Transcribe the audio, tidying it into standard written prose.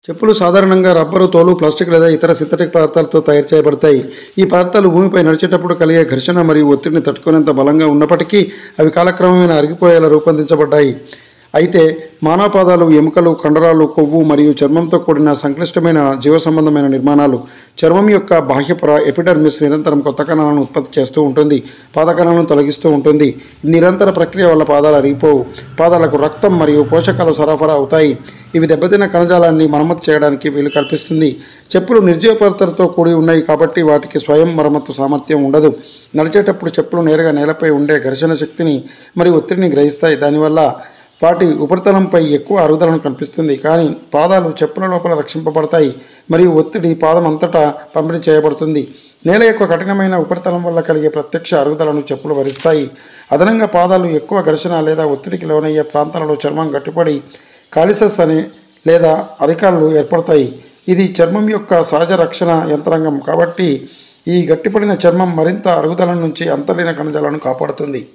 చెప్పులు సాధారణంగా రబ్బరు, తోలు, ప్లాస్టిక్ లేదా ఇతర సింథటిక్ పదార్థాలతో తయారు చేయబడతాయి. ఈ పదార్థాలు భూమిపై నడిచేటప్పుడు కలిగే ఘర్షణ మరియు ఒత్తిడిని తట్టుకునేంత బలంగా ఉన్నప్పటికీ అవి కాలక్రమేణా అరిగిపోయేలా రూపొందించబడ్డాయి. అయితే మానవ పాదాలు ఎముకలు, కండరాలు, కొవ్వు మరియు చర్మంతో కూడిన సంక్లిష్టమైన జీవసంబంధమైన నిర్మాణాలు. చర్మం యొక్క బాహ్య పొర ఎపిడర్మిస్ నిరంతరం కొత్త కణాలను ఉత్పత్తి చేస్తూ ఉంటుంది, పాత కణాలను తొలగిస్తూ ఉంటుంది. ఈ నిరంతర ప్రక్రియ వల్ల పాదాలు అరిగిపోవు. పాదాలకు రక్తం మరియు పోషకాలు సరఫరా అవుతాయి. ఇవి దెబ్బతిన్న కణజాలాన్ని మరమ్మతు చేయడానికి వీలు కల్పిస్తుంది. చెప్పులు నిర్జీవ పదార్థాలతో కూడి ఉన్నాయి కాబట్టి వాటికి స్వయం మరమ్మతు సామర్థ్యం ఉండదు. నడిచేటప్పుడు చెప్పులు నేరుగా నేలపై ఉండే ఘర్షణ శక్తిని మరియు ఒత్తిడిని గ్రహిస్తాయి. దానివల్ల వాటి ఉపరితలంపై ఎక్కువ అరుగుదలను కల్పిస్తుంది. కానీ పాదాలు చెప్పుల లోపల రక్షింపబడతాయి మరియు ఒత్తిడి పాదం అంతటా పంపిణీ చేయబడుతుంది. నేల యొక్క కఠినమైన ఉపరితలం వల్ల కలిగే ప్రత్యక్ష అరుగుదలను చెప్పులు భరిస్తాయి. అదనంగా పాదాలు ఎక్కువ ఘర్షణ లేదా ఒత్తిడికి లోనయ్యే ప్రాంతాలలో చర్మం గట్టిపడి కాలిసస్ అనే లేదా అరికాళ్ళు ఏర్పడతాయి. ఇది చర్మం యొక్క సహజ రక్షణ యంత్రాంగం కాబట్టి ఈ గట్టిపడిన చర్మం మరింత అరుగుదల నుంచి అంతర్లీన కణజాలను కాపాడుతుంది.